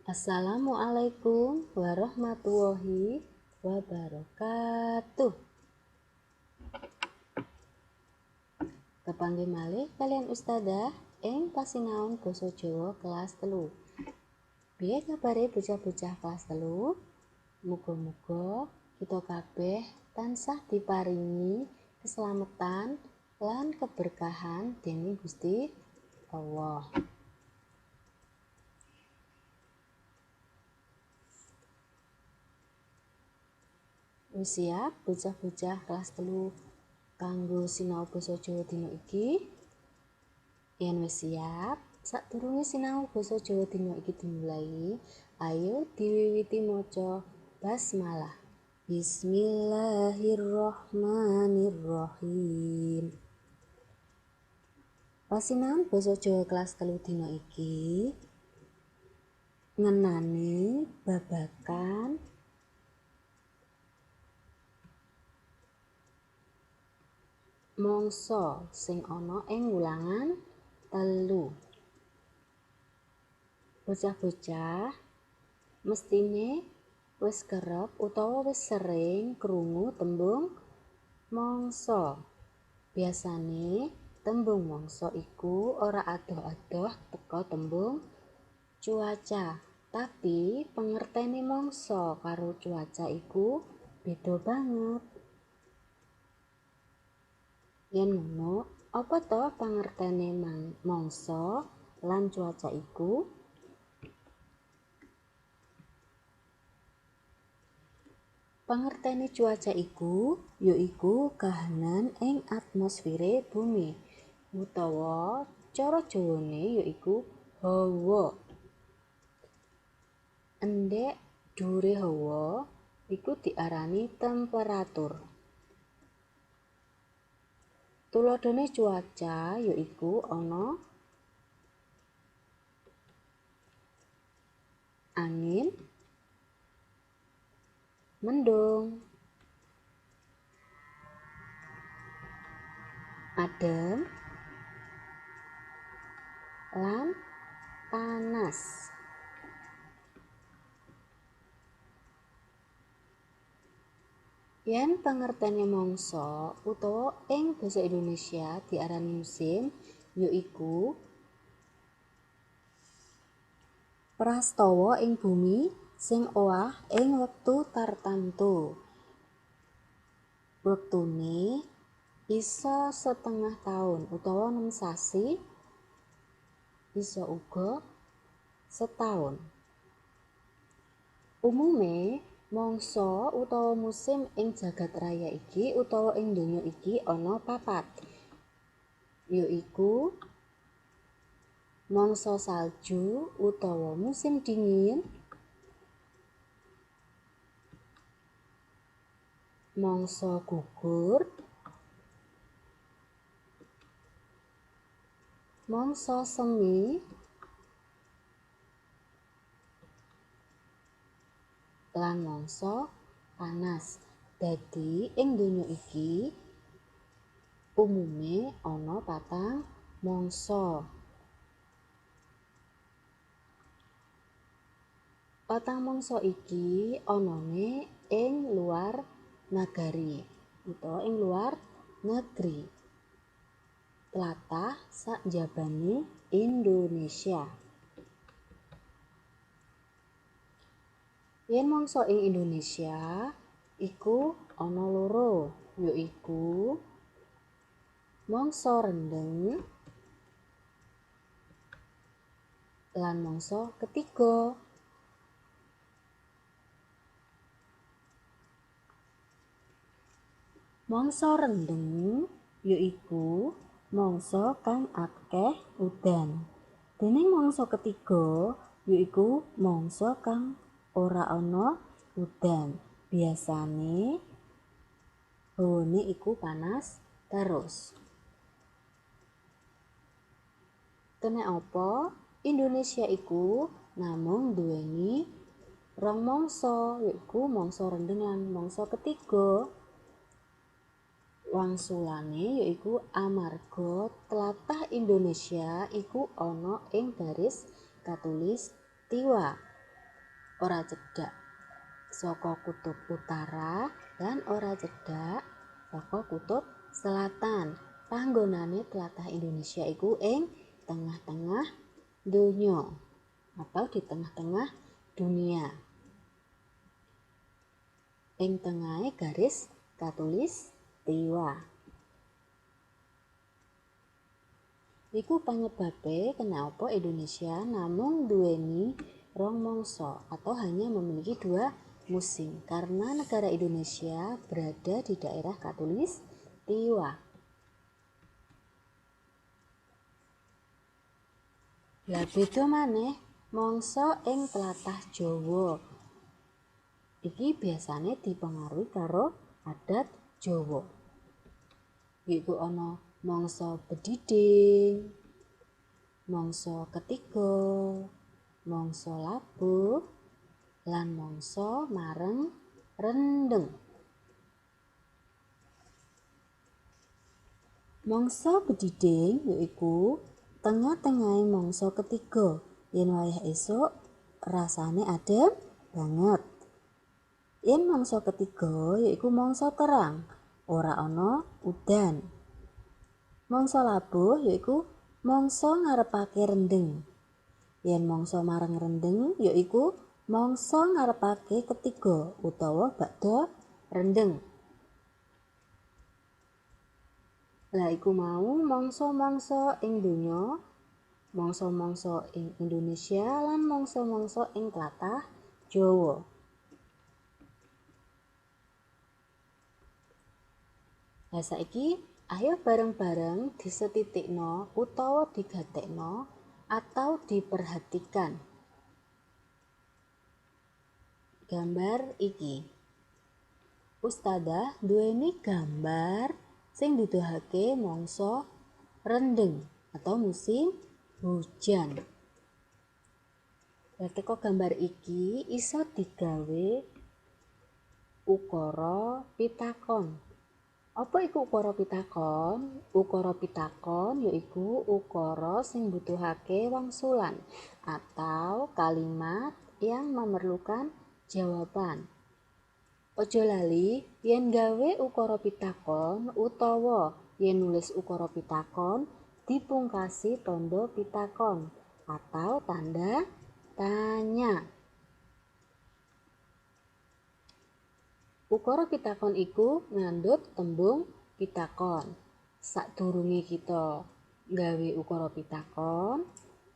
Assalamualaikum warahmatullahi wabarakatuh. Kepanggih malih kalian ustadzah ing pasinaon basa Jawa kelas 3. Piye kabare bocah-bocah kelas 3? Muga-muga kita kabeh tansah diparingi keselamatan lan keberkahan dening Gusti Allah. Wis siap bocah-bocah kelas 3 kanggo sinau basa Jawa dina iki? Yen wis siap, sadurunge sinau basa Jawa dina iki dimulai, ayo diwiwiti maca basmalah. Bismillahirrahmanirrahim. Pasinaon basa Jawa kelas 3 dina iki ngenani babagan mangsa sing ana ing wulangan 3. Bocah-bocah mestine wis kerep utawa wis sering krungu tembung mangsa. Biasane tembung mangsa iku ora adoh-adoh teka tembung cuaca, tapi pengertene mangsa karo cuaca iku beda banget. Yen ngono, apa to pangertene mangsa lan cuaca iku? Pangertene cuaca iku yaiku kahanan ing atmosfere bumi utawa cara Jawane yaiku hawa. Endhek dhuwure hawa iku diarani temperatur. Tuladhane cuaca yaiku ana angin, mendung, adem, lan panas. Yen pangertene mangsa utawa ing basa Indonesia diarani musim yaiku prastawa ing bumi sing owah ing wektu tartamtu. Wektune isa setengah taun utawa 6 sasi, isa uga setaun. Umume mangsa utawa musim ing jagat raya iki utawa ing donya iki ana 4, yaiku mangsa salju utawa musim dingin, mangsa gugur, mangsa semi, lan mangsa panas. Dadi ing donya iki umume ana 4 mangsa. 4 mangsa iki anane ing luar nagari utawa ing luar negeri. Tlatah sak njabane Indonesia. Yen mangsa ing Indonesia iku ana 2, yaiku mangsa rendheng lan mangsa ketiga. Mangsa rendheng yaiku mangsa kang akeh udan. Déning mangsa ketiga yaiku mangsa kang ora ana udan. Biasane hawane iku panas terus. Kene apa? Indonesia iku namung duweni 2 mangsa, yaiku mangsa rendheng lan mangsa ketiga. Wangsulane yaiku amarga tlatah Indonesia iku ana ing garis khatulistiwa. ora cedhak saka kutub utara lan ora cedhak saka kutub selatan. Panggonane tlatah Indonesia iku ing tengah-tengah donya atau di tengah-tengah dunia. Ing tengahe garis katulistiwa. Iku panyebabe kenapa Indonesia namung duweni rong mangsa atau hanya memiliki 2 musim, karena negara Indonesia berada di daerah katulistiwa. Lah beda maneh mangsa ing tlatah Jawa. Iki biasane dipengaruhi karo adat Jawa. Yaiku ana mangsa bedhidhing, mangsa ketiga, mangsa labuh, lan mangsa mareng rendheng. Mangsa bedhidhing yaiku tengah-tengahe mangsa ketiga. Yen wayah esuk rasane adem banget. Yen mangsa ketiga yaiku mangsa terang, ora ana udan. Mangsa labuh yaiku mangsa ngarepake rendheng. Yen mangsa mareng rendheng yaiku mangsa ngarepake ketiga utawa bakda rendheng. Lah iku mau mangsa-mangsa ing donya, mangsa-mangsa ing Indonesia lan mangsa-mangsa ing tlatah Jawa. Lah saiki ayo bareng-bareng disetitikno utawa digatekno atau diperhatikan gambar iki. Ustadzah duweni gambar sing nuduhake mangsa rendheng atau musim hujan. Lah teko gambar iki iso digawe ukara pitakon. Apa iku ukara pitakon? Ukara pitakon yaiku ukara sing mbutuhake wangsulan atau kalimat yang memerlukan jawaban. Ojo lali yen gawe ukara pitakon utawa yen nulis ukara pitakon dipungkasi tanda pitakon atau tanda tanya. Ukara pitakon iku ngandhut tembung pitakon. Sadurunge kita gawe ukara pitakon,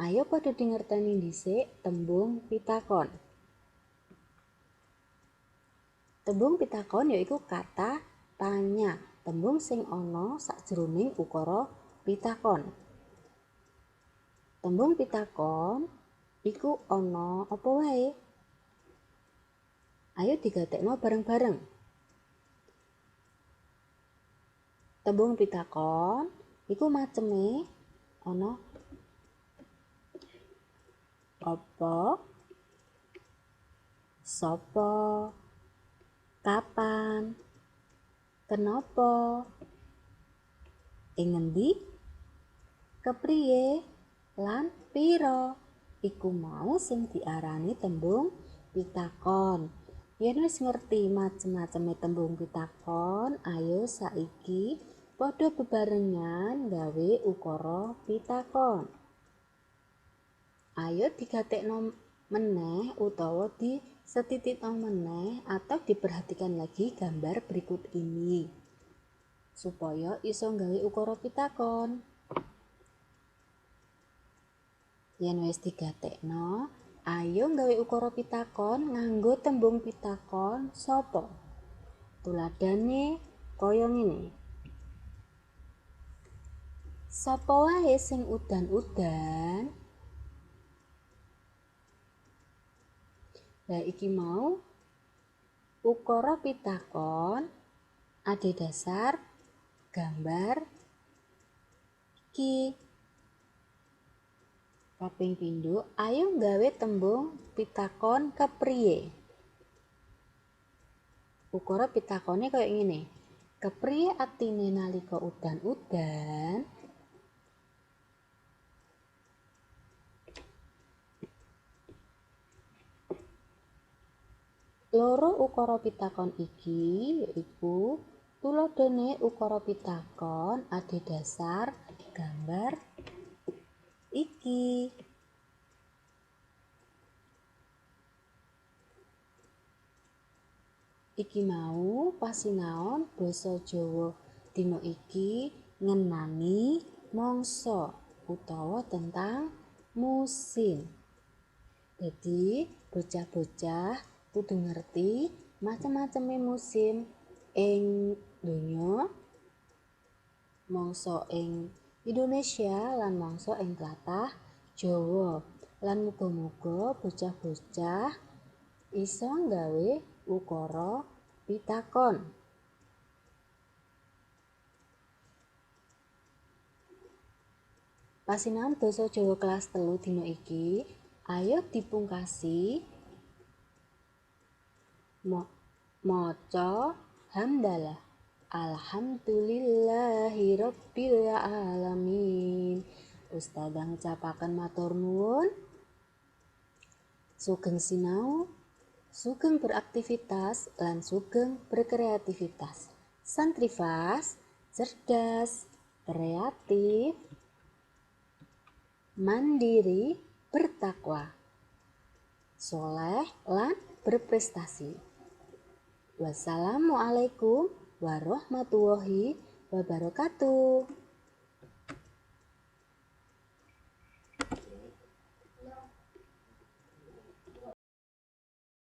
ayo padha dingerteni dhisik tembung pitakon. Tembung pitakon yaiku kata tanya, tembung sing ana sajroning ukara pitakon. Tembung pitakon iku ana apa wae? Ayo digatekno bareng-bareng. Tembung pitakon iku maceme ana apa, sapa, kapan, kenapa, ing ngendi, kepriye, lan pira. Iku mau sing diarani tembung pitakon. Yen wis ngerti macem-maceme tembung pitakon, ayo saiki padha bebarengan gawe ukara pitakon. Ayo digatekno meneh utawa disetitikno meneh atau diperhatikan lagi gambar berikut ini supaya iso gawe ukara pitakon. Yen wis digatekno, ayo gawe ukara pitakon nganggo tembung pitakon sapa. Tuladhane kaya ngene. Sapa wae sing udan-udan? Lah iki mau ukara pitakon adhedhasar gambar iki. Kaping pindho, ayo gawe tembung pitakon kepriye. Ukara pitakone kaya ngene. Kepriye atine nalika udan-udan? Loro ukara pitakon iki yaiku tuladhane ukara pitakon adhedhasar gambar iki. Iki mau pasinaon basa Jawa dina iki ngenani mangsa utawa tentang musim. Jadi bocah-bocah kudu ngerti macem-maceme musim ing donya, mangsa ing Indonesia lan mangsa ing tlatah Jawa. Lan muga-muga bocah-bocah iso nggawe ukara pitakon. Pasinaon basa Jawa kelas 3 dina iki ayo dipungkasi maca hamdalah. Alhamdulillahirabbil alamin. Ustazah ngucapaken matur nuwun. Sugeng sinau, sugeng beraktivitas lan sugeng berkreativitas. Santrifas, cerdas, kreatif, mandiri, bertakwa, soleh lan berprestasi. Wassalamualaikum warahmatullahi wabarakatuh.